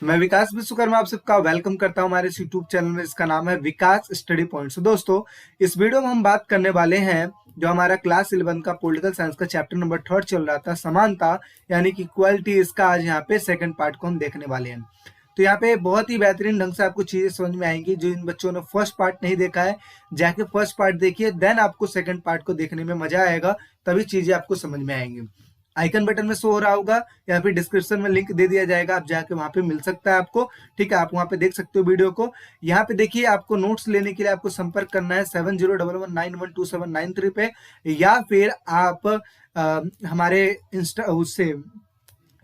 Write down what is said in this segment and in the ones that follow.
मैं विकास विश्वकर्मा आप सबका वेलकम करता हूं हमारे इस यूट्यूब चैनल में, इसका नाम है विकास स्टडी पॉइंट्स। दोस्तों, इस वीडियो में हम बात करने वाले हैं जो हमारा क्लास 11 का पॉलिटिकल साइंस का चैप्टर नंबर 3 चल रहा था, समानता यानी कि इक्वालिटी। इसका आज यहाँ पे सेकंड पार्ट को हम देखने वाले हैं। तो यहाँ पे बहुत ही बेहतरीन ढंग से आपको चीजें समझ में आएंगी। जो इन बच्चों ने फर्स्ट पार्ट नहीं देखा है, जाके फर्स्ट पार्ट देखिए, देन आपको सेकंड पार्ट को देखने में मजा आएगा, तभी चीजें आपको समझ में आएंगी। आइकन बटन में शो हो रहा होगा या फिर डिस्क्रिप्शन में लिंक दे दिया जाएगा, आप जाके वहां पे मिल सकता है आपको। ठीक है, आप वहां पे देख सकते हो वीडियो को। यहाँ पे देखिए, आपको नोट्स लेने के लिए आपको संपर्क करना है 7011912793 पे, या फिर आप हमारे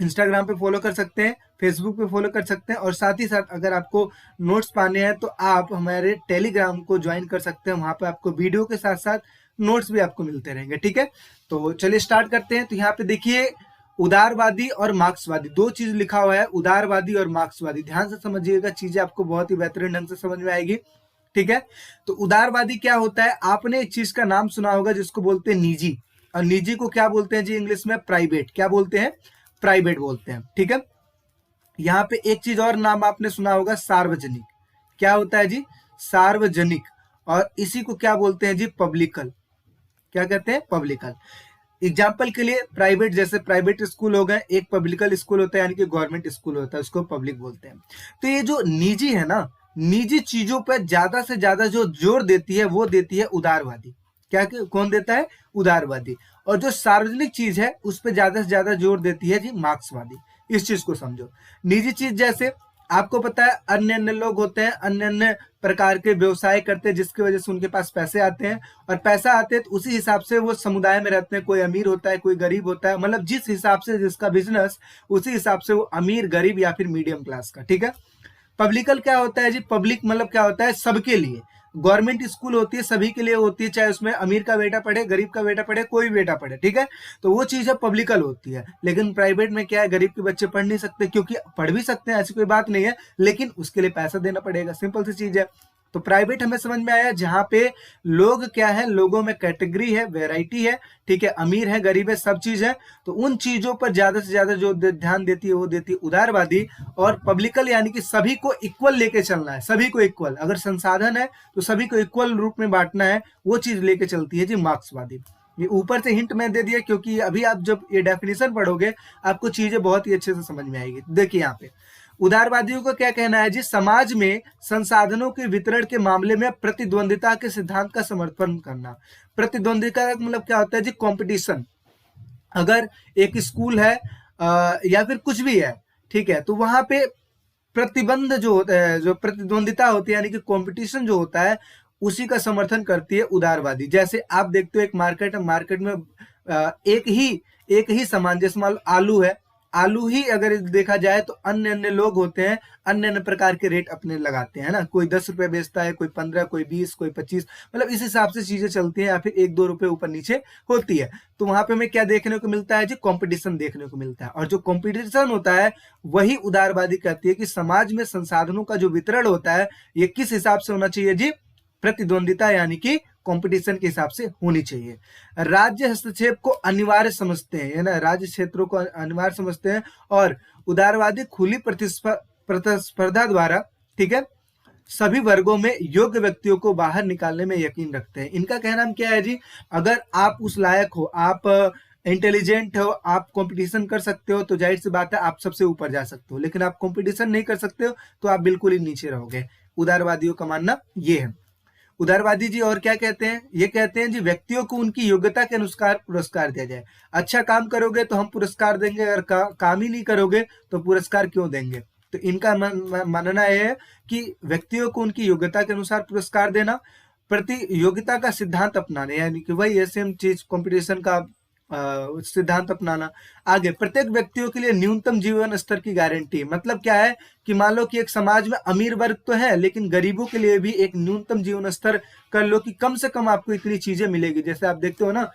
इंस्टाग्राम पे फॉलो कर सकते हैं, फेसबुक पे फॉलो कर सकते हैं, और साथ ही साथ अगर आपको नोट्स पाने हैं तो आप हमारे टेलीग्राम को ज्वाइन कर सकते हैं। वहां पे आपको वीडियो के साथ साथ नोट्स भी आपको मिलते रहेंगे। ठीक है, तो चलिए स्टार्ट करते हैं। तो यहाँ पे देखिए, उदारवादी और मार्क्सवादी, दो चीज लिखा हुआ है, उदारवादी और मार्क्सवादी। ध्यान से समझिएगा, चीजें आपको बहुत ही बेहतरीन ढंग से समझ में आएगी। ठीक है, तो उदारवादी क्या होता है? आपने एक चीज का नाम सुना होगा जिसको बोलते हैं निजी, और निजी को क्या बोलते हैं जी इंग्लिश में? प्राइवेट। क्या बोलते हैं? प्राइवेट बोलते हैं। ठीक है, यहाँ पे एक चीज और नाम आपने सुना होगा, सार्वजनिक। क्या होता है जी? सार्वजनिक। और इसी को क्या बोलते हैं जी? पब्लिकल। क्या कहते हैं? पब्लिकल। एग्जाम्पल के लिए, प्राइवेट, जैसे प्राइवेट स्कूल हो गए, एक पब्लिकल स्कूल होता है यानी कि गवर्नमेंट स्कूल होता है, उसको पब्लिक बोलते हैं। तो ये जो निजी है ना, निजी चीजों पर ज्यादा से ज्यादा जो जोर देती है वो देती है उदारवादी। क्या कौन देता है? उदारवादी। और जो सार्वजनिक चीज है उस पर ज्यादा से ज्यादा जोर देती है जी मार्क्सवादी। इस चीज को समझो। निजी चीज जैसे आपको पता है, अन्य अन्य लोग होते हैं, अन्य अन्य प्रकार के व्यवसाय करते हैं, जिसकी वजह से उनके पास पैसे आते हैं, और पैसा आते हैं तो उसी हिसाब से वो समुदाय में रहते हैं। कोई अमीर होता है, कोई गरीब होता है, मतलब जिस हिसाब से जिसका बिजनेस, उसी हिसाब से वो अमीर, गरीब या फिर मीडियम क्लास का। ठीक है, पब्लिकल क्या होता है जी? पब्लिक मतलब क्या होता है? सबके लिए। गवर्नमेंट स्कूल होती है, सभी के लिए होती है, चाहे उसमें अमीर का बेटा पढ़े, गरीब का बेटा पढ़े, कोई बेटा पढ़े। ठीक है, तो वो चीज है पब्लिकल होती है। लेकिन प्राइवेट में क्या है? गरीब के बच्चे पढ़ नहीं सकते, क्योंकि पढ़ भी सकते हैं, ऐसी कोई बात नहीं है, लेकिन उसके लिए पैसा देना पड़ेगा। सिंपल सी चीज है। तो प्राइवेट हमें समझ में आया, जहां पे लोग क्या है, लोगों में कैटेगरी है, वेराइटी है। ठीक है, अमीर है, गरीब है, सब चीज है। तो उन चीजों पर ज्यादा से ज्यादा जो ध्यान देती है वो देती है उदारवादी। और पब्लिकल यानी कि सभी को इक्वल लेके चलना है, सभी को इक्वल, अगर संसाधन है तो सभी को इक्वल रूप में बांटना है, वो चीज लेके चलती है जी मार्क्सवादी। ये ऊपर से हिंट मैं दे दिया, क्योंकि अभी आप जब ये डेफिनेशन पढ़ोगे आपको चीजें बहुत ही अच्छे से समझ में आएगी। देखिए यहाँ पे उदारवादियों का क्या कहना है जी? समाज में संसाधनों के वितरण के मामले में प्रतिद्वंदिता के सिद्धांत का समर्थन करना। प्रतिद्वंदिता का मतलब क्या होता है जी? कंपटीशन। अगर एक स्कूल है या फिर कुछ भी है, ठीक है, तो वहां पे प्रतिबंध जो होता है, जो प्रतिद्वंदिता होती है यानी कि कंपटीशन जो होता है, उसी का समर्थन करती है उदारवादी। जैसे आप देखते हो एक मार्केट है, मार्केट में एक ही सामान, जैसे मान लो आलू है, आलू ही अगर देखा जाए तो अन्य अन्य लोग होते हैं, अन्य अन्य प्रकार के रेट अपने लगाते हैं ना। कोई 10 रुपए बेचता है, कोई 15, कोई 20, कोई 25, मतलब इस हिसाब से चीजें चलती हैं, या फिर 1-2 रुपए ऊपर नीचे होती है। तो वहां पे हमें क्या देखने को मिलता है जी? कंपटीशन देखने को मिलता है। और जो कंपटीशन होता है वही उदारवादी कहती है कि समाज में संसाधनों का जो वितरण होता है ये किस हिसाब से होना चाहिए जी? प्रतिद्वंदिता यानी कि कंपटीशन के हिसाब से होनी चाहिए। राज्य हस्तक्षेप को अनिवार्य समझते हैं, है ना, राज्य क्षेत्रों को अनिवार्य समझते हैं। और उदारवादी खुली प्रतिस्पर्धा द्वारा, ठीक है, सभी वर्गों में योग्य व्यक्तियों को बाहर निकालने में यकीन रखते हैं। इनका कहना क्या है जी? अगर आप उस लायक हो, आप इंटेलिजेंट हो, आप कंपटीशन कर सकते हो, तो जाहिर सी बात है आप सबसे ऊपर जा सकते हो। लेकिन आप कंपटीशन नहीं कर सकते हो तो आप बिल्कुल ही नीचे रहोगे। उदारवादियों का मानना ये है। उदारवादी जी और क्या कहते हैं? ये कहते हैं जी, व्यक्तियों को उनकी योग्यता के अनुसार पुरस्कार दिया जाए। अच्छा काम करोगे तो हम पुरस्कार देंगे, अगर काम ही नहीं करोगे तो पुरस्कार क्यों देंगे? तो इनका मानना है कि व्यक्तियों को उनकी योग्यता के अनुसार पुरस्कार देना, प्रतियोगिता का सिद्धांत अपनाना, यानी कि वही सेम चीज कंपटीशन का सिद्धांत अपनाना। आगे, प्रत्येक व्यक्तियों के लिए न्यूनतम जीवन स्तर की गारंटी। मतलब क्या है कि मान लो कि एक समाज में अमीर वर्ग तो है, लेकिन गरीबों के लिए भी एक न्यूनतम जीवन स्तर कर लो कि कम से कम आपको इतनी चीजें मिलेगी। जैसे आप देखते हो ना,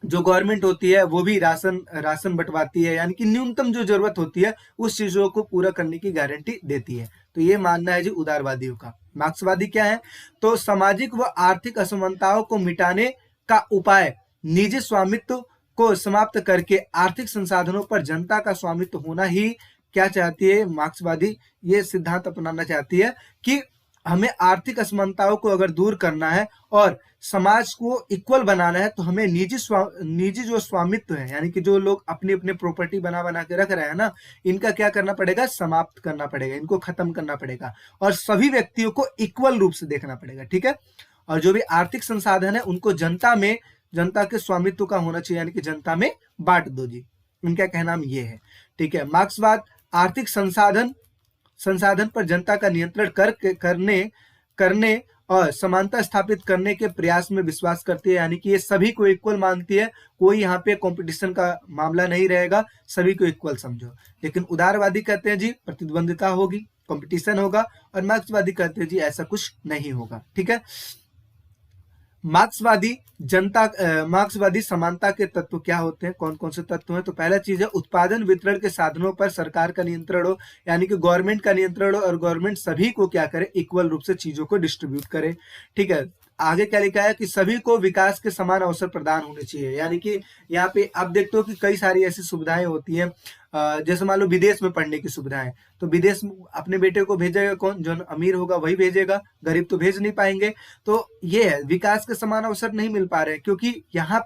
जो गवर्नमेंट होती है वो भी राशन बंटवाती है, यानी कि न्यूनतम जो जरूरत होती है उस चीजों को पूरा करने की गारंटी देती है। तो ये मानना है जी उदारवादियों का। मार्क्सवादी क्या है? तो सामाजिक व आर्थिक असमानताओं को मिटाने का उपाय निजी स्वामित्व को समाप्त करके आर्थिक संसाधनों पर जनता का स्वामित्व होना ही क्या चाहती है मार्क्सवादी, ये सिद्धांत अपनाना चाहती है कि हमें आर्थिक असमानताओं को अगर दूर करना है और समाज को इक्वल बनाना है, तो हमें निजी जो स्वामित्व है, यानी कि जो लोग अपनी अपनी प्रॉपर्टी बना बना के रख रहे हैं ना, इनका क्या करना पड़ेगा, समाप्त करना पड़ेगा, इनको खत्म करना पड़ेगा और सभी व्यक्तियों को इक्वल रूप से देखना पड़ेगा। ठीक है, और जो भी आर्थिक संसाधन है उनको जनता के स्वामित्व का होना चाहिए, यानी कि जनता में बांट दो जी, इनका कहना ये है। ठीक है, मार्क्सवाद आर्थिक संसाधन पर जनता का नियंत्रण करने और समानता स्थापित करने के प्रयास में विश्वास करती है, यानी कि ये सभी को इक्वल मानती है, कोई यहाँ पे कंपटीशन का मामला नहीं रहेगा, सभी को इक्वल समझो। लेकिन उदारवादी कहते हैं जी प्रतिद्वंदिता होगी, कंपटीशन होगा, और मार्क्सवादी कहते हैं जी ऐसा कुछ नहीं होगा। ठीक है, मार्क्सवादी समानता के तत्व क्या होते हैं, कौन कौन से तत्व हैं? तो पहला चीज है उत्पादन वितरण के साधनों पर सरकार का नियंत्रण हो, यानी कि गवर्नमेंट का नियंत्रण हो और गवर्नमेंट सभी को क्या करे, इक्वल रूप से चीजों को डिस्ट्रीब्यूट करे। ठीक है, आगे क्या लिखा है कि सभी को विकास के समान अवसर प्रदान होने चाहिए, यानी कि यहाँ पे आप देखते हो कि कई सारी ऐसी सुविधाएं होती हैं, जैसे मान लो विदेश में पढ़ने की सुविधाएं, तो विदेश में अपने बेटे को भेजेगा कौन, जो अमीर होगा वही भेजेगा, गरीब तो भेज नहीं पाएंगे। तो ये है, विकास के समान अवसर नहीं मिल पा रहे हैं, क्योंकि यहाँ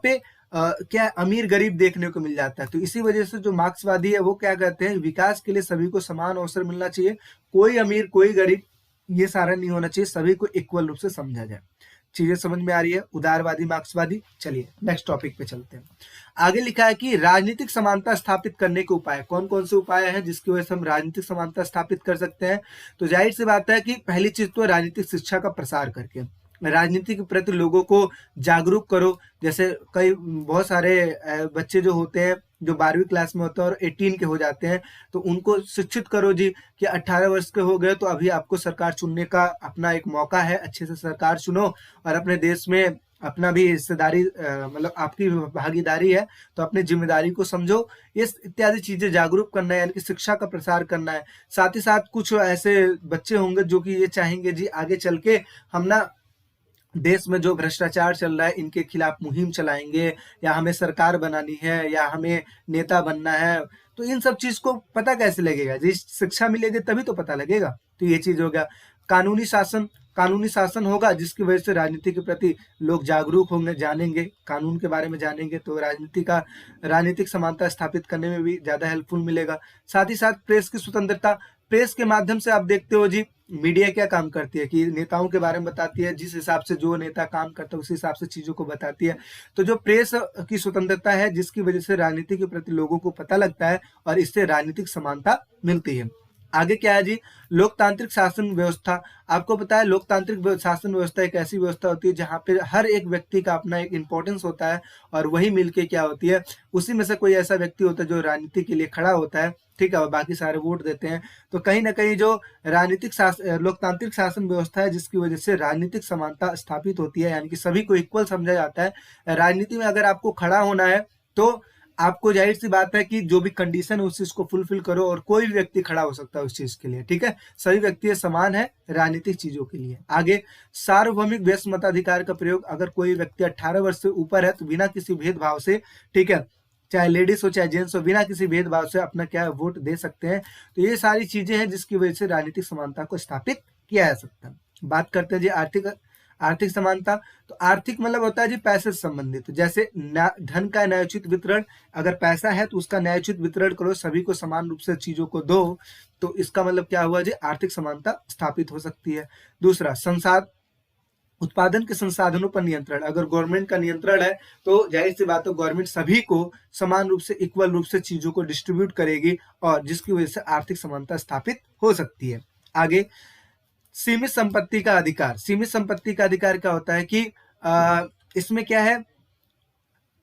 पे क्या अमीर गरीब देखने को मिल जाता है। तो इसी वजह से जो मार्क्सवादी है वो क्या कहते हैं, विकास के लिए सभी को समान अवसर मिलना चाहिए, कोई अमीर कोई गरीब ये सारा नहीं होना चाहिए, सभी को इक्वल रूप से समझा जाए। चीजें समझ में आ रही है, उदारवादी मार्क्सवादी। चलिए नेक्स्ट टॉपिक पे चलते हैं। आगे लिखा है कि राजनीतिक समानता स्थापित करने के उपाय, कौन कौन से उपाय हैं जिसकी वजह से हम राजनीतिक समानता स्थापित कर सकते हैं? तो जाहिर सी बात है कि पहली चीज तो राजनीतिक शिक्षा का प्रसार करके राजनीति के प्रति लोगों को जागरूक करो। जैसे बहुत सारे बच्चे जो होते हैं जो 12वीं क्लास में होते हैं और 18 के हो जाते हैं, तो उनको शिक्षित करो जी कि 18 वर्ष के हो गए तो अभी आपको सरकार चुनने का अपना एक मौका है, अच्छे से सरकार चुनो और अपने देश में अपना भी हिस्सेदारी मतलब आपकी भागीदारी है तो अपनी जिम्मेदारी को समझो। इस इत्यादि चीजें जागरूक करना है, यानी कि शिक्षा का प्रसार करना है। साथ ही साथ कुछ ऐसे बच्चे होंगे जो कि ये चाहेंगे जी आगे चल के हम ना देश में जो भ्रष्टाचार चल रहा है इनके खिलाफ मुहिम चलाएंगे, या हमें सरकार बनानी है, या हमें नेता बनना है। तो इन सब चीज को पता कैसे लगेगा जी, शिक्षा मिलेगी तभी तो पता लगेगा। तो ये चीज हो गया। कानूनी शासन होगा जिसकी वजह से राजनीति के प्रति लोग जागरूक होंगे, जानेंगे, कानून के बारे में जानेंगे, तो राजनीतिक समानता स्थापित करने में भी ज्यादा हेल्पफुल मिलेगा। साथ ही साथ प्रेस की स्वतंत्रता, प्रेस के माध्यम से आप देखते हो जी मीडिया क्या काम करती है कि नेताओं के बारे में बताती है, जिस हिसाब से जो नेता काम करता है उसी हिसाब से चीजों को बताती है। तो जो प्रेस की स्वतंत्रता है जिसकी वजह से राजनीति के प्रति लोगों को पता लगता है और इससे राजनीतिक समानता मिलती है। आगे क्या है जी, लोकतांत्रिक शासन व्यवस्था। आपको पता है लोकतांत्रिक शासन व्यवस्था एक ऐसी व्यवस्था होती है जहाँ पे हर एक व्यक्ति का अपना एक इंपॉर्टेंस होता है और वही मिलके क्या होती है, उसी में से कोई ऐसा व्यक्ति होता है जो राजनीति के लिए खड़ा होता है, ठीक है, और बाकी सारे वोट देते हैं। तो कहीं ना कहीं जो लोकतांत्रिक शासन व्यवस्था है जिसकी वजह से राजनीतिक समानता स्थापित होती है, यानी कि सभी को इक्वल समझा जाता है। राजनीति में अगर आपको खड़ा होना है तो आपको जाहिर सी बात है कि जो भी कंडीशन है उस चीज को फुलफिल करो, और कोई भी व्यक्ति खड़ा हो सकता है उस चीज के लिए, ठीक है, सभी व्यक्ति समान है राजनीतिक चीजों के लिए। आगे सार्वभौमिक व्यस्त मताधिकार का प्रयोग, अगर कोई व्यक्ति 18 वर्ष से ऊपर है तो बिना किसी भेदभाव से, ठीक है, चाहे लेडीज हो चाहे जेंट्स हो, बिना किसी भेदभाव से अपना क्या है वोट दे सकते हैं। तो ये सारी चीजें हैं जिसकी वजह से राजनीतिक समानता को स्थापित किया जा सकता है। बात करते हैं जी आर्थिक समानता। तो आर्थिक मतलब होता है जी पैसे से संबंधित, जैसे धन का न्यायोचित वितरण, अगर पैसा है तो उसका न्यायोचित वितरण करो, सभी को समान रूप से चीजों को दो, तो इसका मतलब क्या हुआ जी, आर्थिक समानता स्थापित हो सकती है। दूसरा उत्पादन के संसाधनों पर नियंत्रण, अगर गवर्नमेंट का नियंत्रण है तो जाहिर सी बात है गवर्नमेंट सभी को समान रूप से इक्वल रूप से चीजों को डिस्ट्रीब्यूट करेगी और जिसकी वजह से आर्थिक समानता स्थापित हो सकती है। आगे सीमित संपत्ति का अधिकार। सीमित संपत्ति का अधिकार क्या होता है कि इसमें क्या है,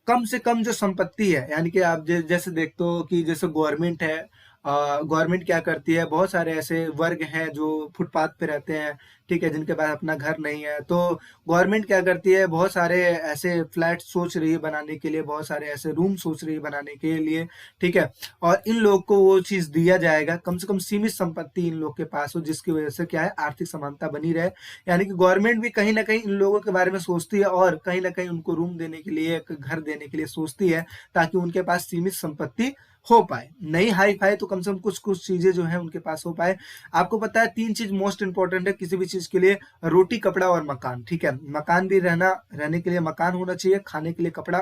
कम से कम जो संपत्ति है, यानी कि आप जैसे देखते हो कि जैसे गवर्नमेंट है, गवर्नमेंट क्या करती है, बहुत सारे ऐसे वर्ग हैं जो फुटपाथ पे रहते हैं, ठीक है, जिनके पास अपना घर नहीं है, तो गवर्नमेंट क्या करती है, बहुत सारे ऐसे फ्लैट सोच रही है बनाने के लिए, बहुत सारे ऐसे रूम सोच रही है बनाने के लिए, ठीक है, और इन लोग को वो चीज दिया जाएगा, कम से कम सीमित संपत्ति इन लोग के पास हो, जिसकी वजह से क्या है आर्थिक समानता बनी रहे। यानी कि गवर्नमेंट भी कहीं ना कहीं इन लोगों के बारे में सोचती है और कहीं ना कहीं उनको रूम देने के लिए, घर देने के लिए सोचती है, ताकि उनके पास सीमित संपत्ति हो पाए, नहीं हाई फाई तो कम से कम कुछ कुछ चीजें जो है उनके पास हो पाए। आपको पता है 3 चीज मोस्ट इंपॉर्टेंट है किसी भी चीज के लिए, रोटी, कपड़ा और मकान, ठीक है। मकान भी रहने के लिए मकान होना चाहिए, खाने के लिए कपड़ा,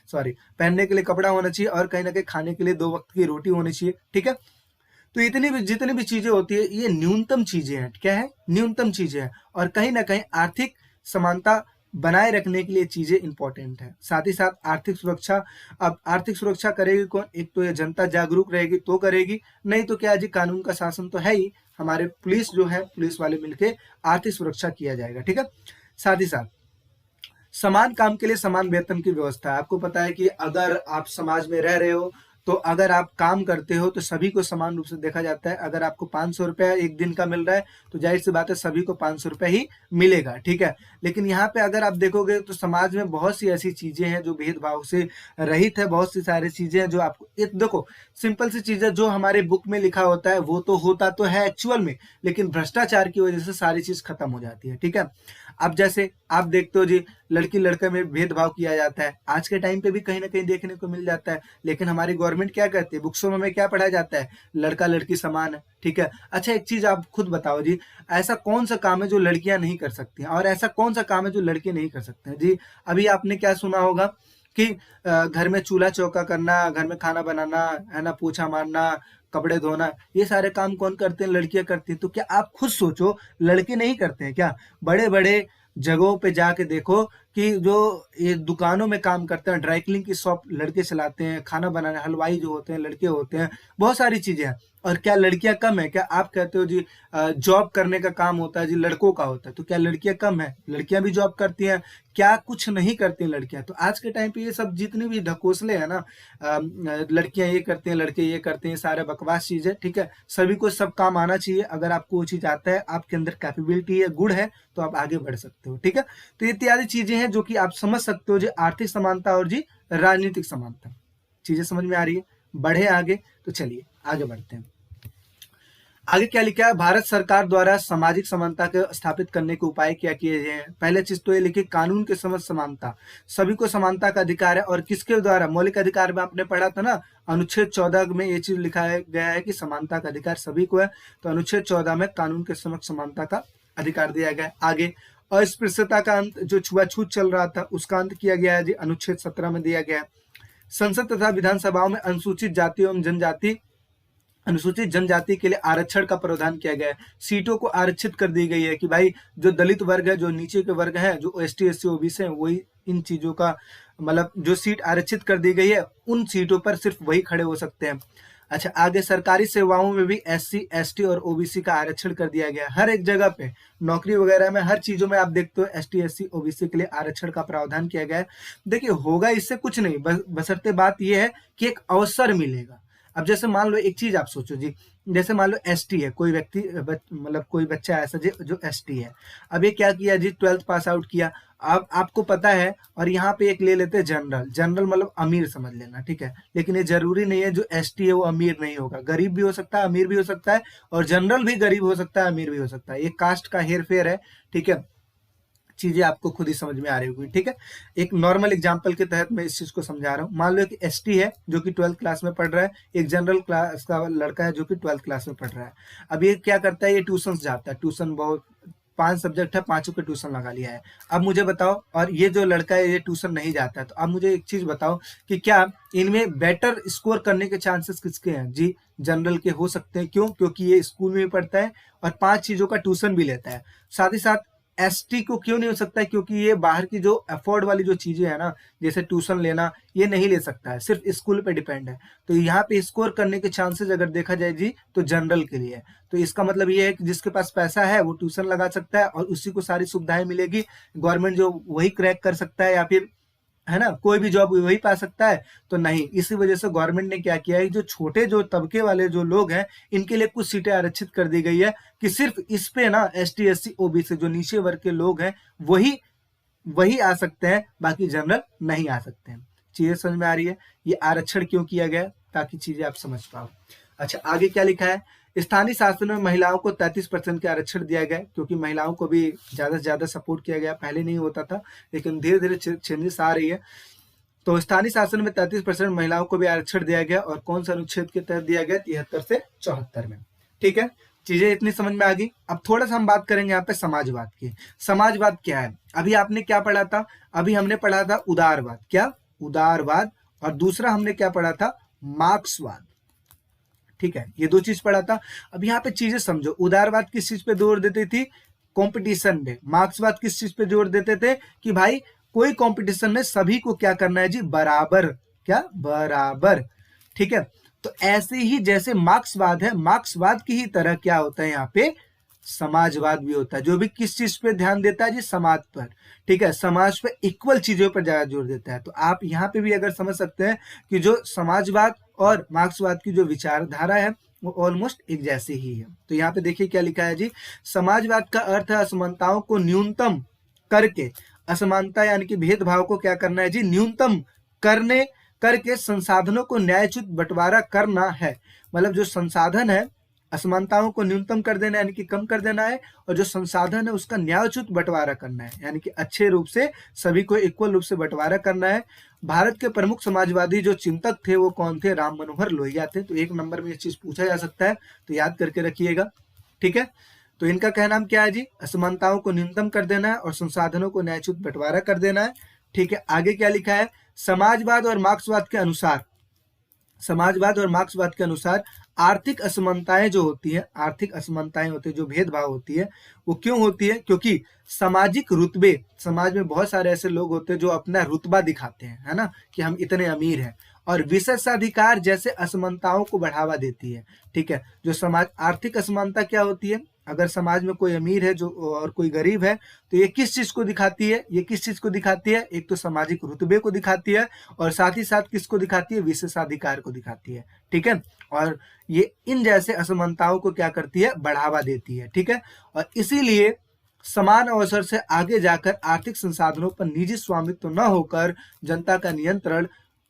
सॉरी, पहनने के लिए कपड़ा होना चाहिए, और कहीं ना कहीं खाने के लिए 2 वक्त की रोटी होनी चाहिए, ठीक है। तो इतनी भी जितनी भी चीजें होती है ये न्यूनतम चीजें हैं, क्या है, न्यूनतम चीजें हैं, और कहीं ना कहीं आर्थिक समानता बनाए रखने के लिए चीजें इंपॉर्टेंट है। साथ ही साथ आर्थिक सुरक्षा, अब आर्थिक सुरक्षा करेगी कौन, एक तो ये जनता जागरूक रहेगी तो करेगी, नहीं तो क्या जी, कानून का शासन तो है ही, हमारे पुलिस जो है, पुलिस वाले मिलके आर्थिक सुरक्षा किया जाएगा, ठीक है। साथ ही साथ समान काम के लिए समान वेतन की व्यवस्था है। आपको पता है कि अगर आप समाज में रह रहे हो तो अगर आप काम करते हो तो सभी को समान रूप से देखा जाता है। अगर आपको 500 रुपया एक दिन का मिल रहा है तो जाहिर सी बात है सभी को 500 रुपया ही मिलेगा, ठीक है। लेकिन यहाँ पे अगर आप देखोगे तो समाज में बहुत सी ऐसी चीजें हैं जो भेदभाव से रहित है, बहुत सी सारी चीजें हैं जो आपको, देखो सिंपल सी चीजें जो हमारे बुक में लिखा होता है वो तो होता तो है एक्चुअल में, लेकिन भ्रष्टाचार की वजह से सारी चीज खत्म हो जाती है, ठीक है। अब जैसे आप देखते हो जी, लड़की लड़के में भेदभाव किया जाता है, आज के टाइम पे भी कहीं ना कहीं देखने को मिल जाता है, लेकिन हमारी गवर्नमेंट क्या करती है, बुक्सों में हमें क्या पढ़ाया जाता है, लड़का लड़की समान है, ठीक है। अच्छा एक चीज आप खुद बताओ जी, ऐसा कौन सा काम है जो लड़कियां नहीं कर सकती हैं, और ऐसा कौन सा काम है जो लड़के नहीं कर सकते हैं जी। अभी आपने क्या सुना होगा कि घर में चूल्हा चौका करना, घर में खाना बनाना, है ना, पोछा मारना, कपड़े धोना, ये सारे काम कौन करते हैं, लड़कियां करती हैं। तो क्या आप खुद सोचो, लड़के नहीं करते हैं क्या? बड़े बड़े जगहों पे जाके देखो कि जो ये दुकानों में काम करते हैं, ड्राई क्लीनिंग की शॉप लड़के चलाते हैं, खाना बनाने हलवाई जो होते हैं लड़के होते हैं, बहुत सारी चीजें हैं। और क्या लड़कियां कम है क्या? आप कहते हो जी जॉब करने का काम होता है जी लड़कों का होता है, तो क्या लड़कियां कम है? लड़कियां भी जॉब करती हैं, क्या कुछ नहीं करती लड़कियां? तो आज के टाइम पे ये सब जितनी भी ढकोसले है ना, लड़कियां ये करते हैं, लड़के ये करते हैं, सारे बकवास चीज है, ठीक है। सभी को सब काम आना चाहिए, अगर आपको वो चीज आता है, आपके अंदर कैपेबिलिटी है, गुण है, तो आप आगे बढ़ सकते हो, ठीक है। तो ये इत्यादि चीजें हैं जो कि आप समझ सकते हो जी, आर्थिक समानता और जी राजनीतिक समानता, चीजें समझ में आ रही है? बढ़े आगे, तो चलिए आगे बढ़ते हैं। आगे क्या लिखा है, भारत सरकार द्वारा सामाजिक समानता को स्थापित करने के उपाय क्या किए गए हैं। पहले चीज तो ये लिखी, कानून के समक्ष समानता, सभी को समानता का अधिकार है, और किसके द्वारा, मौलिक अधिकार में आपने पढ़ा था ना, अनुच्छेद 14 में ये चीज लिखा गया है कि समानता का अधिकार सभी को है, तो अनुच्छेद 14 में कानून के समक्ष समानता का अधिकार दिया गया है। आगे अस्पृश्यता का अंत, जो छुआछूत चल रहा था उसका अंत किया गया है जी, अनुच्छेद 17 में दिया गया है। संसद तथा विधानसभाओं में अनुसूचित जनजाति के लिए आरक्षण का प्रावधान किया गया है। सीटों को आरक्षित कर दी गई है कि भाई जो दलित वर्ग है, जो नीचे के वर्ग हैं, जो एसटी एससी ओबीसी हैं, वही इन चीजों का मतलब जो सीट आरक्षित कर दी गई है, उन सीटों पर सिर्फ वही खड़े हो सकते हैं। अच्छा आगे सरकारी सेवाओं में भी एससी एसटी और ओबीसी का आरक्षण कर दिया गया है। हर एक जगह पे नौकरी वगैरह में, हर चीजों में आप देखते हो एसटी एससी ओबीसी के लिए आरक्षण का प्रावधान किया गया है। देखिए होगा इससे कुछ नहीं, बशर्ते बात यह है कि एक अवसर मिलेगा। अब जैसे मान लो एक चीज आप सोचो जी, जैसे मान लो एसटी है कोई व्यक्ति, मतलब कोई बच्चा ऐसा जो एसटी है, अब ये क्या किया जी, 12th पास आउट किया, अब आपको पता है, और यहाँ पे एक ले लेते हैं जनरल, जनरल मतलब अमीर समझ लेना, ठीक है। लेकिन ये जरूरी नहीं है जो एसटी है वो अमीर नहीं होगा, गरीब भी हो सकता है, अमीर भी हो सकता है, और जनरल भी गरीब हो सकता है, अमीर भी हो सकता है। ये कास्ट का हेर फेर है, ठीक है। चीजें आपको खुद ही समझ में आ रही होगी, ठीक है। एक नॉर्मल एग्जांपल के तहत मैं इस चीज को समझा रहा हूँ। मान लो कि एसटी है जो कि 12th क्लास में पढ़ रहा है, एक जनरल क्लास का लड़का है जो कि 12th क्लास में पढ़ रहा है। अब ये क्या करता है, ये ट्यूशन जाता है, ट्यूशन बहुत 5 सब्जेक्ट है, 5 का ट्यूशन लगा लिया है। अब मुझे बताओ, और ये जो लड़का है ये ट्यूशन नहीं जाता है, तो अब मुझे एक चीज बताओ कि क्या इनमें बेटर स्कोर करने के चांसेस किसके हैं जी? जनरल के हो सकते हैं। क्यों? क्योंकि ये स्कूल में भी पढ़ता है और 5 चीजों का ट्यूशन भी लेता है। साथ ही साथ एसटी को क्यों नहीं हो सकता है? क्योंकि ये बाहर की जो अफोर्ड वाली जो चीजें है ना, जैसे ट्यूशन लेना, ये नहीं ले सकता है, सिर्फ स्कूल पे डिपेंड है। तो यहाँ पे स्कोर करने के चांसेस अगर देखा जाए जी तो जनरल के लिए है। तो इसका मतलब ये है कि जिसके पास पैसा है वो ट्यूशन लगा सकता है और उसी को सारी सुविधाएं मिलेगी, गवर्नमेंट जो वही क्रैक कर सकता है, या फिर है ना कोई भी जॉब वही पा सकता है। तो नहीं, इसी वजह से गवर्नमेंट ने क्या किया है, जो छोटे जो तबके वाले जो लोग हैं इनके लिए कुछ सीटें आरक्षित कर दी गई है कि सिर्फ इस पे ना एसटी एससी ओबीसी जो नीचे वर्ग के लोग हैं वही वही आ सकते हैं, बाकी जनरल नहीं आ सकते हैं। चीजें समझ में आ रही है? ये आरक्षण क्यों किया गया, ताकि चीजें आप समझ पाओ। अच्छा आगे क्या लिखा है, स्थानीय शासन में महिलाओं को 33% के आरक्षण दिया गया, क्योंकि महिलाओं को भी ज्यादा से ज्यादा सपोर्ट किया गया। पहले नहीं होता था, लेकिन धीरे धीरे चेंजेस आ रही है। तो स्थानीय शासन में 33% महिलाओं को भी आरक्षण दिया गया, और कौन सा अनुच्छेद के तहत दिया गया? 73 से 74 में। ठीक है, चीजें इतनी समझ में आ गई। अब थोड़ा सा हम बात करेंगे यहाँ पे समाजवाद की। समाजवाद क्या है? अभी आपने क्या पढ़ा था? अभी हमने पढ़ा था उदारवाद। क्या? उदारवाद। और दूसरा हमने क्या पढ़ा था? मार्क्सवाद। ठीक है, ये दो चीज पढ़ा था। अब यहाँ पे चीजें समझो। उदारवाद किस चीज पे जोर देती थी? कंपटीशन में। मार्क्सवाद किस चीज पे जोर देते थे? कि भाई कोई कंपटीशन में सभी को क्या करना है जी? बराबर। क्या? बराबर। ठीक है, तो ऐसे ही जैसे मार्क्सवाद है, मार्क्सवाद की ही तरह क्या होता है यहाँ पे? समाजवाद भी होता है, जो भी किस चीज पे ध्यान देता है जी? समाज पर। ठीक है, समाज पे इक्वल चीजों पर ज्यादा जोर देता है। तो आप यहाँ पे भी अगर समझ सकते हैं कि जो समाजवाद और मार्क्सवाद की जो विचारधारा है वो ऑलमोस्ट एक जैसी ही है। तो यहाँ पे देखिए क्या लिखा है जी? समाजवाद का अर्थ है असमानताओं को न्यूनतम करके, असमानता यानी कि भेदभाव को क्या करना है जी? न्यूनतम करके संसाधनों को न्यायोचित बंटवारा करना है। मतलब जो संसाधन है, असमानताओं को न्यूनतम कर देना यानी कि कम कर देना है, और जो संसाधन है उसका न्यायोचित बंटवारा करना है, यानी कि अच्छे रूप से सभी को इक्वल रूप से बंटवारा करना है। भारत के प्रमुख समाजवादी जो चिंतक थे वो कौन थे? राम मनोहर लोहिया थे। तो 1 नंबर में ये चीज पूछा जा सकता है, तो याद करके रखिएगा। ठीक है, तो इनका कहना क्या है जी? असमानताओं को न्यूनतम कर देना है और संसाधनों को न्यायोचित बंटवारा कर देना है। ठीक है, आगे क्या लिखा है? समाजवाद और मार्क्सवाद के अनुसार, समाजवाद और मार्क्सवाद के अनुसार आर्थिक असमानताएं जो होती है, आर्थिक असमानताएं होती है, जो भेदभाव होती है, वो क्यों होती है? क्योंकि सामाजिक रुतबे, समाज में बहुत सारे ऐसे लोग होते हैं जो अपना रुतबा दिखाते हैं, है ना, कि हम इतने अमीर हैं, और विशेषाधिकार जैसे असमानताओं को बढ़ावा देती है। ठीक है, जो समाज, आर्थिक असमानता क्या होती है? अगर समाज में कोई अमीर है जो और कोई गरीब है, तो ये किस चीज को दिखाती है? ये किस चीज को दिखाती है? एक तो सामाजिक रुतबे को दिखाती है, और साथ ही साथ किसको दिखाती है? विशेषाधिकार को दिखाती है। ठीक है, और ये इन जैसे असमानताओं को क्या करती है? बढ़ावा देती है। ठीक है, और इसीलिए समान अवसर से आगे जाकर आर्थिक संसाधनों पर निजी स्वामित्व न होकर जनता का नियंत्रण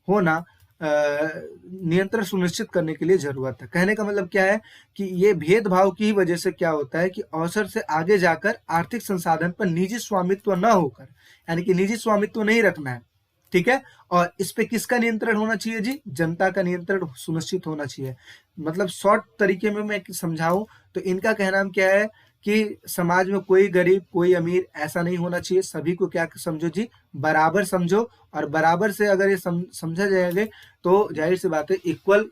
होना, नियंत्रण सुनिश्चित करने के लिए जरूरत है। कहने का मतलब क्या है? कि ये भेदभाव की वजह से क्या होता है कि अवसर से आगे जाकर आर्थिक संसाधन पर निजी स्वामित्व न होकर, यानी कि निजी स्वामित्व नहीं रखना है। ठीक है, और इस पे किसका नियंत्रण होना चाहिए जी? जनता का नियंत्रण सुनिश्चित होना चाहिए। मतलब शॉर्ट तरीके में मैं समझाऊं तो इनका कहना क्या है कि समाज में कोई गरीब कोई अमीर ऐसा नहीं होना चाहिए, सभी को क्या समझो जी? बराबर समझो, और बराबर से अगर ये समझा जाएगा तो जाहिर सी बात है इक्वल,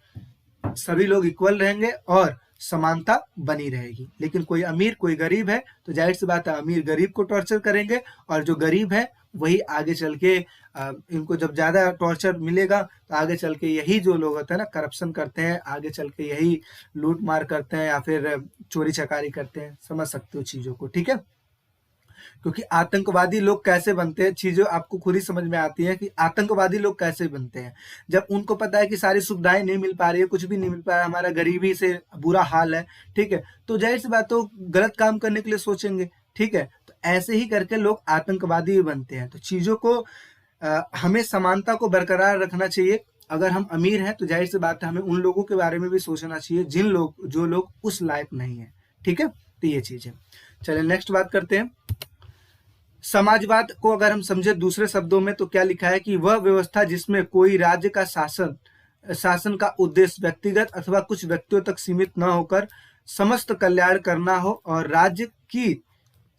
सभी लोग इक्वल रहेंगे और समानता बनी रहेगी। लेकिन कोई अमीर कोई गरीब है तो जाहिर सी बात है अमीर गरीब को टॉर्चर करेंगे, और जो गरीब है वही आगे चल के इनको जब ज्यादा टॉर्चर मिलेगा तो आगे चल के यही जो लोग होते हैं ना, करप्शन करते हैं, आगे चल के यही लूट मार करते हैं या फिर चोरी चकारी करते हैं। समझ सकते हो चीजों को? ठीक है, क्योंकि आतंकवादी लोग कैसे बनते हैं, चीजें आपको खुद ही समझ में आती है कि आतंकवादी लोग कैसे बनते हैं। जब उनको पता है कि सारी सुविधाएं नहीं मिल पा रही है, कुछ भी नहीं मिल पा रहा है, हमारा गरीबी से बुरा हाल है, ठीक है, तो जाहिर सी बात तो गलत काम करने के लिए सोचेंगे। ठीक है, तो ऐसे ही करके लोग आतंकवादी भी बनते हैं। तो चीजों को हमें समानता को बरकरार रखना चाहिए। अगर हम अमीर हैं तो जाहिर सी बात है हमें उन लोगों के बारे में भी सोचना चाहिए जो लोग उस लायक नहीं है। ठीक है, तो ये चीज है। चलिए नेक्स्ट बात करते हैं। समाजवाद को अगर हम समझे दूसरे शब्दों में तो क्या लिखा है कि वह व्यवस्था जिसमें कोई राज्य का शासन का उद्देश्य व्यक्तिगत अथवा कुछ व्यक्तियों तक सीमित न होकर समस्त कल्याण करना हो, और राज्य की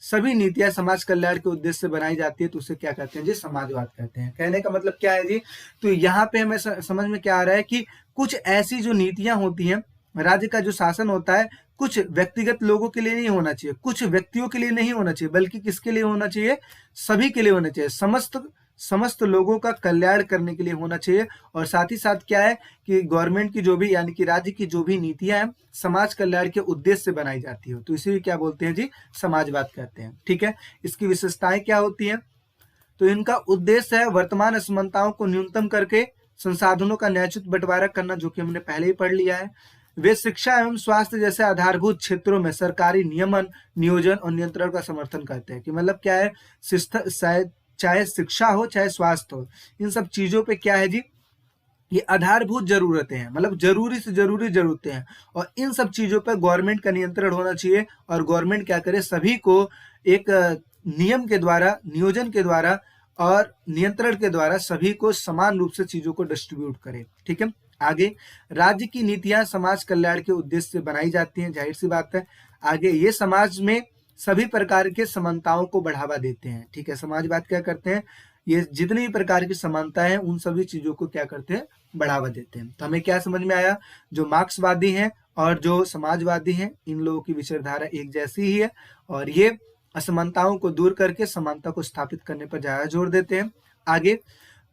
सभी नीतियां समाज कल्याण के उद्देश्य से बनाई जाती है, तो उसे क्या कहते हैं जी? समाजवाद कहते हैं। कहने का मतलब क्या है जी? तो यहाँ पे हमें समझ में क्या आ रहा है कि कुछ ऐसी जो नीतियां होती हैं, राज्य का जो शासन होता है, कुछ व्यक्तिगत लोगों के लिए नहीं होना चाहिए, कुछ व्यक्तियों के लिए नहीं होना चाहिए, बल्कि किसके लिए होना चाहिए? सभी के लिए होना चाहिए, समस्त लोगों का कल्याण करने के लिए होना चाहिए। और साथ ही साथ क्या है कि गवर्नमेंट की जो भी, यानी कि राज्य की जो भी नीतियां हैं, समाज कल्याण के उद्देश्य से बनाई जाती है, तो इसे क्या बोलते हैं जी? समाजवाद कहते हैं। ठीक है, इसकी विशेषताएं क्या होती हैं? तो इनका उद्देश्य है वर्तमान असमानताओं को न्यूनतम करके संसाधनों का न्यायोचित बंटवारा करना, जो कि हमने पहले ही पढ़ लिया है। वे शिक्षा एवं स्वास्थ्य जैसे आधारभूत क्षेत्रों में सरकारी नियमन, नियोजन और नियंत्रण का समर्थन करते हैं। कि मतलब क्या है, चाहे शिक्षा हो चाहे स्वास्थ्य हो, इन सब चीजों पे क्या है जी? ये आधारभूत जरूरतें हैं, मतलब जरूरी से जरूरी जरूरतें हैं, और इन सब चीजों पर गवर्नमेंट का नियंत्रण होना चाहिए। और गवर्नमेंट क्या करे? सभी को एक नियम के द्वारा, नियोजन के द्वारा और नियंत्रण के द्वारा सभी को समान रूप से चीजों को डिस्ट्रीब्यूट करे। ठीक है, आगे राज्य की नीतियां समाज कल्याण के उद्देश्य से बनाई जाती हैं, जाहिर सी बात है। आगे ये समाज में सभी प्रकार के समानताओं को बढ़ावा देते हैं। ठीक है, समाजवाद क्या करते हैं, ये जितनी भी प्रकार की समानता है उन सभी चीजों को क्या करते हैं, बढ़ावा देते हैं। तो हमें क्या समझ में आया, जो मार्क्सवादी हैं और जो समाजवादी हैं इन लोगों की विचारधारा एक जैसी ही है और ये असमानताओं को दूर करके समानता को स्थापित करने पर ज्यादा जोर देते हैं। आगे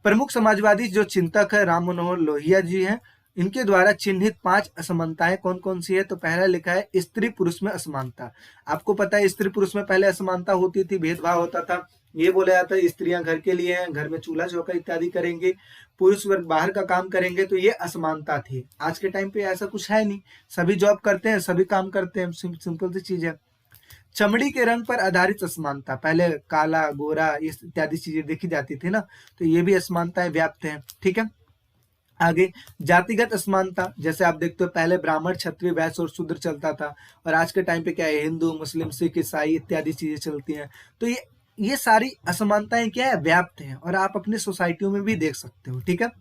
प्रमुख समाजवादी जो चिंतक है राम मनोहर लोहिया जी हैं, इनके द्वारा चिन्हित 5 असमानताएं कौन कौन सी है, तो पहला लिखा है स्त्री पुरुष में असमानता। आपको पता है स्त्री पुरुष में पहले असमानता होती थी, भेदभाव होता था। ये बोला जाता है स्त्रियां घर के लिए हैं, घर में चूल्हा चौका इत्यादि करेंगे, पुरुष वर्ग बाहर का काम करेंगे, तो ये असमानता थी। आज के टाइम पे ऐसा कुछ है नहीं, सभी जॉब करते हैं, सभी काम करते हैं, सिंपल सी चीज है। चमड़ी के रंग पर आधारित असमानता, पहले काला गोरा ये इत्यादि चीजें देखी जाती थी ना, तो ये भी असमानताएं व्याप्त हैं। ठीक है, आगे जातिगत असमानता, जैसे आप देखते हो पहले ब्राह्मण क्षत्रिय वैश्य और शूद्र चलता था और आज के टाइम पे क्या है, हिंदू मुस्लिम सिख ईसाई इत्यादि चीजें चलती हैं। तो ये सारी असमानताएं क्या है, व्याप्त हैं और आप अपनी सोसाइटियों में भी देख सकते हो। ठीक है,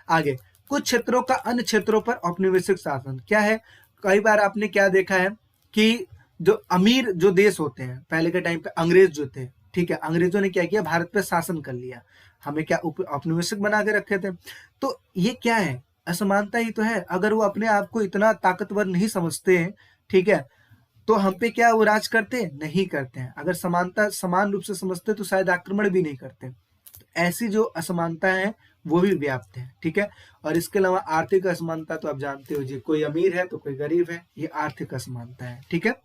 आगे कुछ क्षेत्रों का अन्य क्षेत्रों पर औपनिवेशिक शासन क्या है। कई बार आपने क्या देखा है कि जो अमीर जो देश होते हैं, पहले के टाइम पे अंग्रेज जो थे, ठीक है, अंग्रेजों ने क्या किया, भारत पे शासन कर लिया, हमें क्या औपनिवेशिक बना के रखे थे। तो ये क्या है, असमानता ही तो है। अगर वो अपने आप को इतना ताकतवर नहीं समझते हैं, ठीक है, तो हम पे क्या वो राज करते नहीं करते हैं। अगर समानता समान रूप से समझते तो शायद आक्रमण भी नहीं करते। तो ऐसी जो असमानता है वो भी व्याप्त है। ठीक है, और इसके अलावा आर्थिक असमानता तो आप जानते हो जी, कोई अमीर है तो कोई गरीब है, ये आर्थिक असमानता है। ठीक है,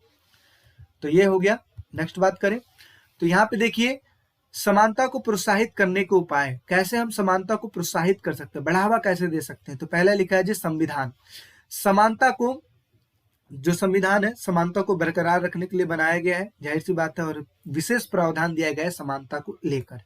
तो ये हो गया। नेक्स्ट बात करें तो यहाँ पे देखिए समानता को प्रोत्साहित करने के उपाय, कैसे हम समानता को प्रोत्साहित कर सकते हैं, बढ़ावा कैसे दे सकते हैं। तो पहला लिखा है जी संविधान। समानता को, जो संविधान है समानता को बरकरार रखने के लिए बनाया गया है, जाहिर सी बात है, और विशेष प्रावधान दिया गया है समानता को लेकर।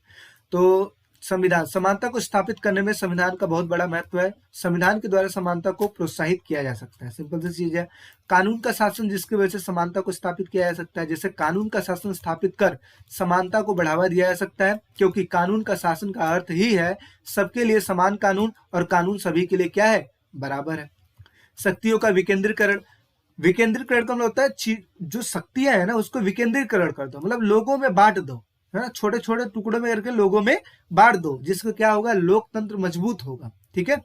तो संविधान, समानता को स्थापित करने में संविधान का बहुत बड़ा महत्व है। संविधान के द्वारा समानता को प्रोत्साहित किया जा सकता है, सिंपल सी चीज है। कानून का शासन, जिसकी वजह से समानता को स्थापित किया जा सकता है, जैसे कानून का शासन स्थापित कर समानता को बढ़ावा दिया जा सकता है, क्योंकि कानून का शासन का अर्थ ही है सबके लिए समान कानून, और कानून सभी के लिए क्या है, बराबर है। शक्तियों का विकेंद्रीकरण, विकेंद्रीकरण का मतलब होता है जो शक्तियां है ना उसको विकेंद्रीकरण कर दो, मतलब लोगों में बांट दो, है ना, छोटे छोटे टुकड़ों में करके लोगों में बांट दो, जिससे क्या होगा, लोकतंत्र मजबूत होगा। ठीक है,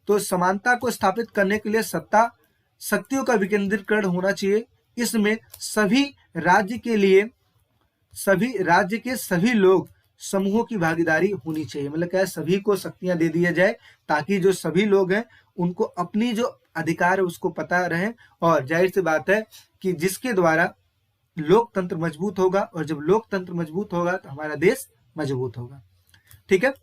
तो समानता को स्थापित करने के लिए शक्तियों का विकेंद्रीकरण होना चाहिए। इसमें सभी राज्य के सभी लोग समूहों की भागीदारी होनी चाहिए, मतलब क्या है, सभी को शक्तियां दे दिया जाए ताकि जो सभी लोग हैं उनको अपनी जो अधिकार है उसको पता रहे, और जाहिर सी बात है कि जिसके द्वारा लोकतंत्र मजबूत होगा, और जब लोकतंत्र मजबूत होगा तो हमारा देश मजबूत होगा। ठीक है,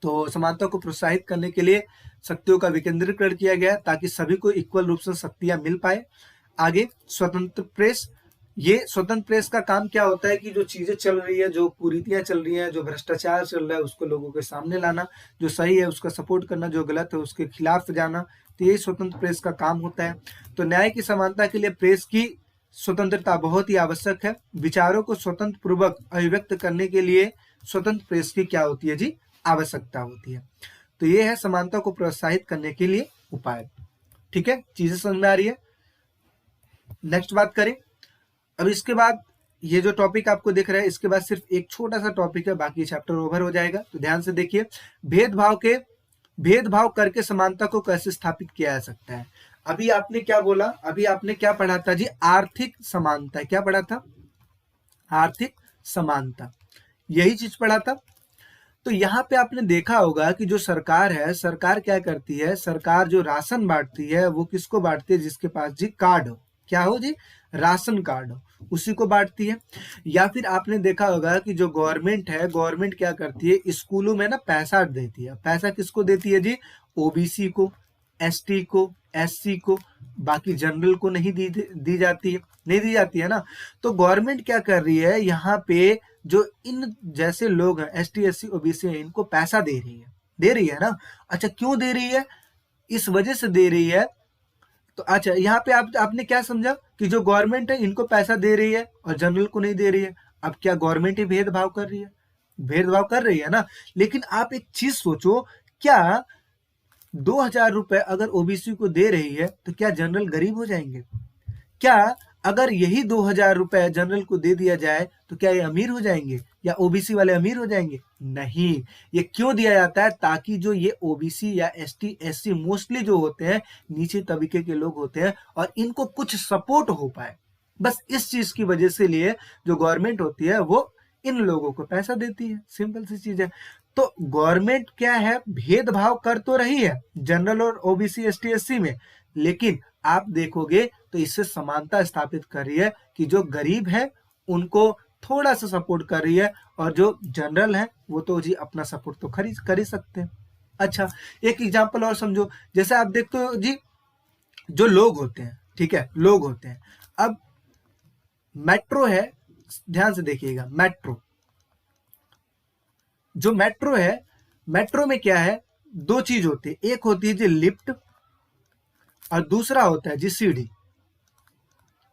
तो समानता को प्रोत्साहित करने के लिए शक्तियों का विकेंद्रीकरण किया गया ताकि सभी को इक्वल रूप से शक्तियां मिल पाए। आगे स्वतंत्र प्रेस, ये स्वतंत्र प्रेस का काम क्या होता है कि जो चीजें चल रही है, जो कुरीतियां चल रही हैं, जो भ्रष्टाचार चल रहा है उसको लोगों के सामने लाना, जो सही है उसका सपोर्ट करना, जो गलत है उसके खिलाफ जाना, तो यही स्वतंत्र प्रेस का काम होता है। तो न्याय की समानता के लिए प्रेस की स्वतंत्रता बहुत ही आवश्यक है। विचारों को स्वतंत्र पूर्वक अभिव्यक्त करने के लिए स्वतंत्र प्रेस की क्या होती है जी, आवश्यकता होती है। तो ये है समानता को प्रोत्साहित करने के लिए उपाय। ठीक है, चीजें समझ में आ रही है। नेक्स्ट बात करें, अब इसके बाद ये जो टॉपिक आपको दिख रहा है इसके बाद सिर्फ एक छोटा सा टॉपिक है, बाकी चैप्टर ओवर हो जाएगा। तो ध्यान से देखिए, भेदभाव करके समानता को कैसे स्थापित किया जा सकता है। अभी आपने क्या बोला, अभी आपने क्या पढ़ा था जी, आर्थिक समानता। क्या पढ़ा था, आर्थिक समानता, यही चीज पढ़ा था। तो यहाँ पे आपने देखा होगा कि जो सरकार है, सरकार क्या करती है, सरकार जो राशन बांटती है वो किसको बांटती है, जिसके पास जी कार्ड हो, क्या हो जी, राशन कार्ड हो, उसी को बांटती है। या फिर आपने देखा होगा कि जो गवर्नमेंट है, गवर्नमेंट क्या करती है, स्कूलों में ना पैसा देती है। पैसा किसको देती है जी, ओबीसी को, एसटी को, एससी को, बाकी जनरल को नहीं दी जाती है, नहीं दी जाती है ना। तो गवर्नमेंट क्या कर रही है, यहाँ पे जो इन जैसे लोग हैं, एसटी एससी ओबीसी हैं, इनको पैसा दे रही है ना। अच्छा, क्यों दे रही है, इस वजह से दे रही है। तो अच्छा, यहाँ पे आपने क्या समझा कि जो गवर्नमेंट है इनको पैसा दे रही है और जनरल को नहीं दे रही है। अब क्या गवर्नमेंट ही भेदभाव कर रही है, भेदभाव कर रही है ना। लेकिन आप एक चीज सोचो, क्या 2,000 रुपए अगर ओबीसी को दे रही है तो क्या जनरल गरीब हो जाएंगे? क्या अगर यही 2,000 रुपए जनरल को दे दिया जाए तो क्या ये अमीर हो जाएंगे या ओबीसी वाले अमीर हो जाएंगे? नहीं। ये क्यों दिया जाता है? ताकि जो ये ओबीसी या एसटी एससी मोस्टली जो होते हैं नीचे तबके के लोग होते हैं और इनको कुछ सपोर्ट हो पाए। बस इस चीज की वजह से लिए जो गवर्नमेंट होती है वो इन लोगों को पैसा देती है। सिंपल सी चीज है। तो गवर्नमेंट क्या है, भेदभाव कर तो रही है जनरल और ओबीसी एसटी एससी में, लेकिन आप देखोगे तो इससे समानता स्थापित कर रही है कि जो गरीब है उनको थोड़ा सा सपोर्ट कर रही है और जो जनरल है वो तो जी अपना सपोर्ट तो खरीद कर ही सकते हैं। अच्छा, एक एग्जांपल और समझो। जैसे आप देखते हो जी, जो लोग होते हैं, ठीक है, लोग होते हैं। अब मेट्रो है, ध्यान से देखिएगा, मेट्रो, जो मेट्रो है, मेट्रो में क्या है, दो चीज होती है। एक होती है जी लिफ्ट और दूसरा होता है जी सीढ़ी।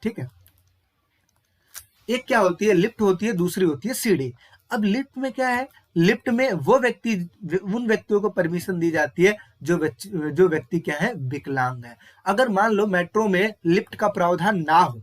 ठीक है, एक क्या होती है, लिफ्ट होती है, दूसरी होती है सीढ़ी। अब लिफ्ट में क्या है, लिफ्ट में वो व्यक्ति, उन व्यक्तियों को परमिशन दी जाती है जो व्यक्ति क्या है, विकलांग है। अगर मान लो मेट्रो में लिफ्ट का प्रावधान ना हो,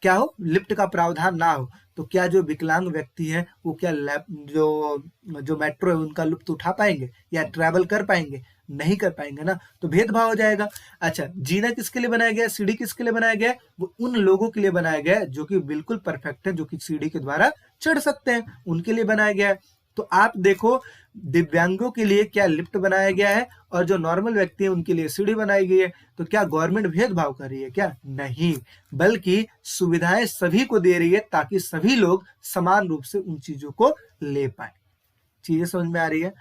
क्या हो, लिफ्ट का प्रावधान ना हो, तो क्या जो विकलांग व्यक्ति है वो क्या जो मेट्रो है उनका लुत्फ उठा पाएंगे या ट्रैवल कर पाएंगे? नहीं कर पाएंगे ना। तो भेदभाव हो जाएगा। अच्छा, जीना किसके लिए बनाया गया है, सीढ़ी किसके लिए बनाया गया है? वो उन लोगों के लिए बनाया गया है जो कि बिल्कुल परफेक्ट है, जो कि सीढ़ी के द्वारा चढ़ सकते हैं, उनके लिए बनाया गया है। तो आप देखो, दिव्यांगों के लिए क्या लिफ्ट बनाया गया है और जो नॉर्मल व्यक्ति है उनके लिए सीढ़ी बनाई गई है। तो क्या गवर्नमेंट भेदभाव कर रही है क्या? नहीं, बल्कि सुविधाएं सभी को दे रही है ताकि सभी लोग समान रूप से उन चीजों को ले पाए। चीजें समझ में आ रही है?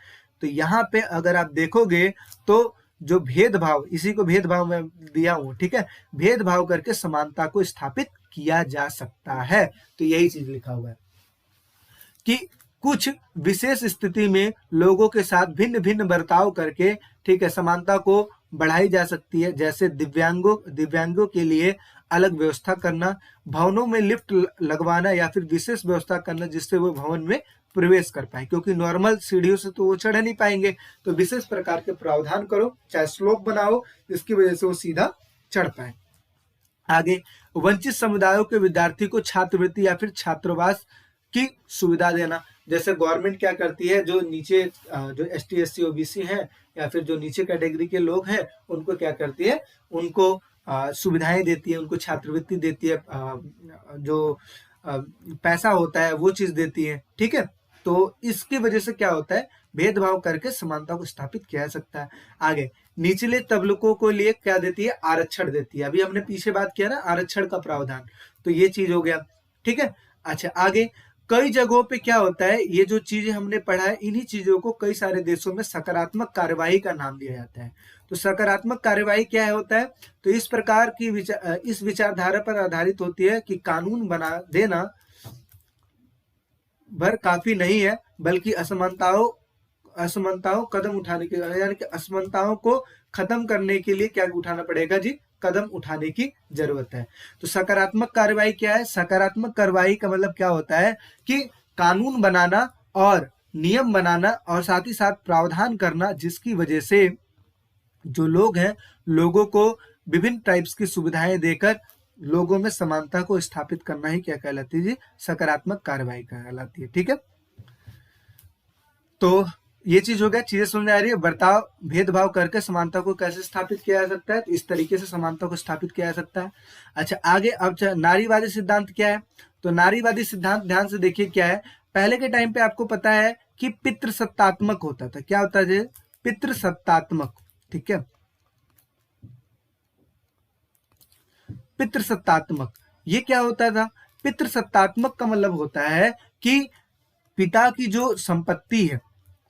तो यहाँ पे अगर आप देखोगे तो जो भेदभाव, इसी को भेदभाव में दिया हूं, ठीक है, भेदभाव करके समानता को स्थापित किया जा सकता है। तो यही चीज लिखा हुआ है कि कुछ विशेष स्थिति में लोगों के साथ भिन्न भिन्न बर्ताव करके, ठीक है, समानता को बढ़ाई जा सकती है। जैसे दिव्यांगों के लिए अलग व्यवस्था करना, भवनों में लिफ्ट लगवाना या फिर विशेष व्यवस्था करना जिससे वो भवन में प्रवेश कर पाए, क्योंकि नॉर्मल सीढ़ियों से तो वो चढ़ नहीं पाएंगे। तो विशेष प्रकार के प्रावधान करो, चाहे स्लोप बनाओ जिसकी वजह से वो सीधा चढ़ पाए। आगे, वंचित समुदायों के विद्यार्थी को छात्रवृत्ति या फिर छात्रावास की सुविधा देना। जैसे गवर्नमेंट क्या करती है, जो नीचे जो एसटी एससी ओबीसी हैं या फिर जो नीचे कैटेगरी के लोग हैं उनको क्या करती है, उनको सुविधाएं देती है, उनको छात्रवृत्ति देती है, जो पैसा होता है वो चीज देती है। ठीक है, तो इसकी वजह से क्या होता है, भेदभाव करके समानता को स्थापित किया जा सकता है। आगे, निचले तबकों को लिए क्या देती है, आरक्षण देती है। अभी हमने पीछे बात किया ना आरक्षण का प्रावधान, तो ये चीज हो गया। ठीक है, अच्छा आगे, कई जगहों पे क्या होता है, ये जो चीजें हमने पढ़ा है, इन्हीं चीजों को कई सारे देशों में सकारात्मक कार्यवाही का नाम दिया जाता है। तो सकारात्मक कार्यवाही क्या है होता है, तो इस प्रकार की इस विचारधारा पर आधारित होती है कि कानून बना देना भर काफी नहीं है, बल्कि असमानताओं कदम उठाने के, यानी कि असमानताओं को खत्म करने के लिए क्या उठाना पड़ेगा जी, कदम उठाने की जरूरत है। तो सकारात्मक कार्रवाई क्या है, सकारात्मक कार्रवाई का मतलब क्या होता है कि कानून बनाना और नियम बनाना और साथ ही साथ प्रावधान करना जिसकी वजह से जो लोग हैं, लोगों को विभिन्न टाइप्स की सुविधाएं देकर लोगों में समानता को स्थापित करना ही क्या कहलाती है जी, सकारात्मक कार्रवाई कहलाती है। ठीक है, तो ये चीज हो गया, चीजें समझ में आ रही है। बर्ताव, भेदभाव करके समानता को कैसे स्थापित किया जा सकता है, तो इस तरीके से समानता को स्थापित किया जा सकता है। अच्छा आगे, अब नारीवादी सिद्धांत क्या है, तो नारीवादी सिद्धांत ध्यान से देखिए क्या है। पहले के टाइम पे आपको पता है कि पितृसत्तात्मक होता था। क्या होता है, पितृसत्तात्मक। ठीक है, पितृसत्तात्मक, ये क्या होता था, पितृसत्तात्मक का मतलब होता है कि पिता की जो संपत्ति है,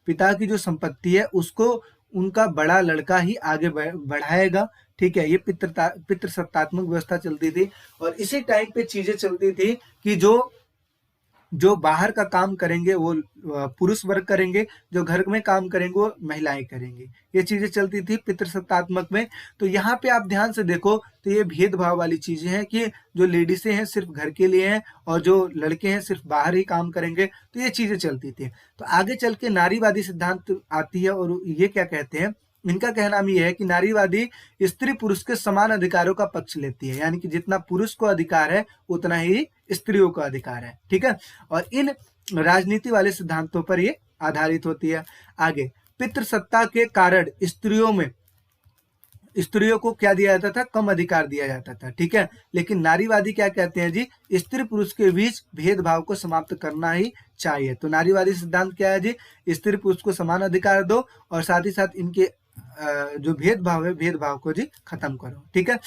पिता की जो संपत्ति है उसको उनका बड़ा लड़का ही आगे बढ़ाएगा। ठीक है, ये पितृसत्तात्मक व्यवस्था चलती थी। और इसी टाइम पे चीजें चलती थी कि जो जो बाहर का काम करेंगे वो पुरुष वर्ग करेंगे, जो घर में काम करेंगे वो महिलाएं करेंगी। ये चीजें चलती थी पितृसत्तात्मक में। तो यहाँ पे आप ध्यान से देखो तो ये भेदभाव वाली चीजें हैं कि जो लेडीसें हैं सिर्फ घर के लिए हैं और जो लड़के हैं सिर्फ बाहर ही काम करेंगे। तो ये चीजें चलती थी। तो आगे चल के नारीवादी सिद्धांत आती है और ये क्या कहते हैं, इनका कहना ये है कि नारीवादी स्त्री पुरुष के समान अधिकारों का पक्ष लेती है, यानी कि जितना पुरुष को अधिकार है उतना ही स्त्रियों को अधिकार है। ठीक है, और इन राजनीति वाले सिद्धांतों पर ये आधारित होती है। आगे, पितृसत्ता के कारण स्त्रियों को क्या दिया जाता था, कम अधिकार दिया जाता था। ठीक है, लेकिन नारीवादी क्या कहते हैं जी, स्त्री पुरुष के बीच भेदभाव को समाप्त करना ही चाहिए। तो नारीवादी सिद्धांत क्या है जी, स्त्री पुरुष को समान अधिकार दो और साथ ही साथ इनके जो भेदभाव है भेदभाव को जी खत्म करो। ठीक है,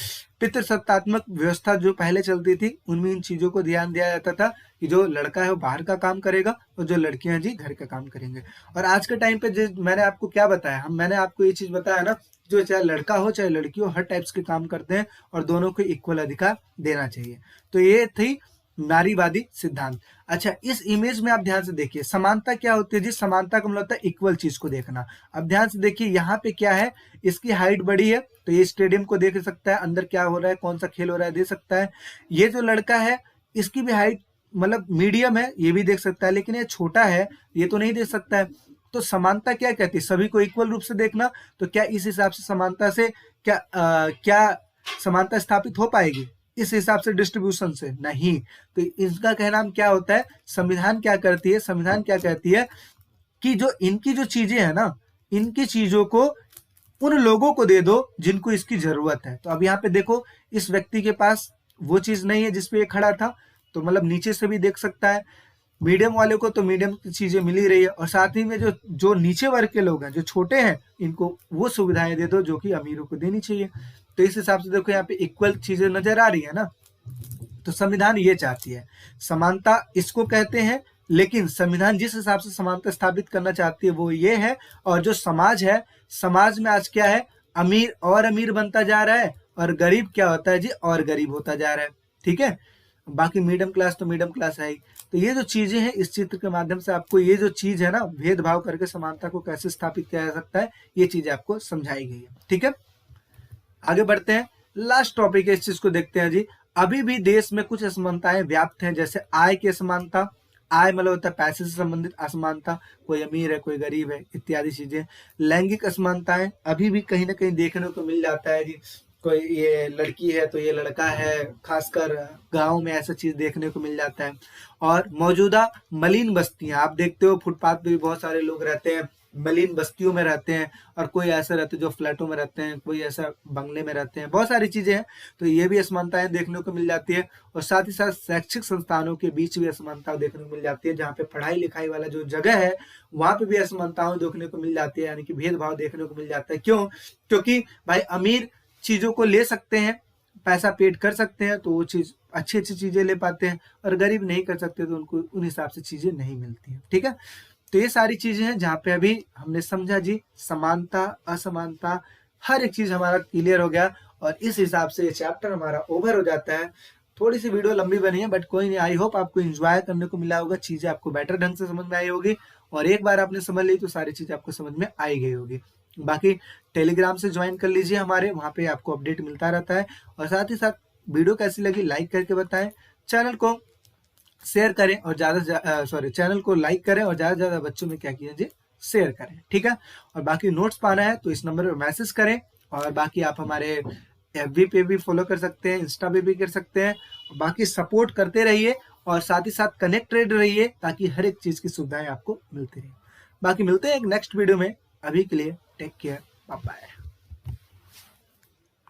पितृसत्तात्मक व्यवस्था जो पहले चलती थी उनमें इन चीजों को ध्यान दिया जाता था कि जो लड़का है वो बाहर का काम करेगा और जो लड़कियां जी घर का काम करेंगे। और आज के टाइम पे जो मैंने आपको क्या बताया, मैंने आपको ये चीज बताया ना, जो चाहे लड़का हो चाहे लड़की हो हर टाइप्स के काम करते हैं और दोनों को इक्वल अधिकार देना चाहिए। तो ये थी नारीवादी सिद्धांत। अच्छा, इस इमेज में आप ध्यान से देखिए, समानता क्या होती है जी, समानता का मतलब होता है इक्वल चीज को देखना। अब ध्यान से देखिए, यहाँ पे क्या है, इसकी हाइट बड़ी है तो ये स्टेडियम को देख सकता है, अंदर क्या हो रहा है, कौन सा खेल हो रहा है, देख सकता है। ये जो लड़का है इसकी भी हाइट मतलब मीडियम है, ये भी देख सकता है, लेकिन ये छोटा है, ये तो नहीं देख सकता है। तो समानता क्या कहती है, सभी को इक्वल रूप से देखना। तो क्या इस हिसाब से समानता से क्या समानता स्थापित हो पाएगी इस हिसाब से डिस्ट्रीब्यूशन से? नहीं। तो इसका कहना क्या होता है, संविधान क्या करती है, संविधान क्या कहती है कि जो इनकी जो चीजें है ना, इनकी चीजों को उन लोगों को दे दो जिनको इसकी जरूरत है। तो अब यहाँ पे देखो, इस व्यक्ति के पास वो चीज नहीं है जिसपे ये खड़ा था, तो मतलब नीचे से भी देख सकता है। मीडियम वाले को तो मीडियम की चीजें मिल ही रही है और साथ ही में जो नीचे वर्ग के लोग हैं, जो छोटे हैं, इनको वो सुविधाएं दे दो जो कि अमीरों को देनी चाहिए। तो इस हिसाब से देखो यहाँ पे इक्वल चीजें नजर आ रही है ना। तो संविधान ये चाहती है, समानता इसको कहते हैं, लेकिन संविधान जिस हिसाब से समानता स्थापित करना चाहती है वो ये है। और जो समाज है, समाज में आज क्या है, अमीर और अमीर बनता जा रहा है और गरीब क्या होता है जी, और गरीब होता जा रहा है। ठीक है, बाकी मिडिल क्लास तो मिडिल क्लास है ही। तो ये जो चीजें हैं, इस चित्र के माध्यम से आपको ये जो चीज है ना, भेदभाव करके समानता को कैसे स्थापित किया जा सकता है, ये चीज आपको समझाई गई है। ठीक है, आगे बढ़ते हैं, लास्ट टॉपिक है, इस चीज को देखते हैं जी। अभी भी देश में कुछ असमानताएं व्याप्त हैं, जैसे आय की असमानता, आय मतलब होता है पैसे से संबंधित असमानता, कोई अमीर है कोई गरीब है इत्यादि चीजें। लैंगिक असमानताएं अभी भी कहीं ना कहीं देखने को मिल जाता है जी, कोई ये लड़की है तो ये लड़का है, खासकर गांव में ऐसा चीज देखने को मिल जाता है। और मौजूदा मलिन बस्तियां, आप देखते हो फुटपाथ पे भी बहुत सारे लोग रहते हैं, मलिन बस्तियों में रहते हैं, और कोई ऐसे रहते हैं जो फ्लैटों में रहते हैं, कोई ऐसा बंगले में रहते हैं, बहुत सारी चीजें हैं। तो ये भी असमानताएं देखने को मिल जाती है। और साथ ही साथ शैक्षिक संस्थानों के बीच भी असमानता देखने को मिल जाती है, जहाँ पे पढ़ाई लिखाई वाला जो जगह है वहां पे भी असमानताएं देखने को मिल जाती है, यानी कि भेदभाव देखने को मिल जाता है। क्यों? क्योंकि भाई अमीर चीजों को ले सकते हैं, पैसा पेड कर सकते हैं, तो वो चीज अच्छी अच्छी चीजें ले पाते हैं, और गरीब नहीं कर सकते तो उनको उन हिसाब से चीजें नहीं मिलती हैं। ठीक है, तो ये सारी चीजें हैं जहाँ पे अभी हमने समझा जी, समानता असमानता हर एक चीज हमारा क्लियर हो गया, और इस हिसाब से ये चैप्टर हमारा ओवर हो जाता है। थोड़ी सी वीडियो लंबी बनी है, बट कोई नहीं, आई होप आपको एंजॉय करने को मिला होगा, चीजें आपको बेटर ढंग से समझ में आई होगी, और एक बार आपने समझ ली तो सारी चीज आपको समझ में आई गई होगी। बाकी टेलीग्राम से ज्वाइन कर लीजिए हमारे, वहाँ पे आपको अपडेट मिलता रहता है। और साथ ही साथ वीडियो कैसी लगी लाइक करके बताएं, चैनल को शेयर करें और चैनल को लाइक करें और ज्यादा से ज्यादा बच्चों में क्या कीजिए, शेयर करें। ठीक है, और बाकी नोट्स पाना है तो इस नंबर पर मैसेज करें, और बाकी आप हमारे FB पे भी फॉलो कर सकते हैं, इंस्टा पे भी कर सकते हैं। बाकी सपोर्ट करते रहिए और साथ ही साथ कनेक्टेड रहिए, ताकि हर एक चीज की सुविधाएं आपको मिलती रहे। बाकी मिलते हैं एक नेक्स्ट वीडियो में, अभी के लिए टेक केयर, बाय बाय।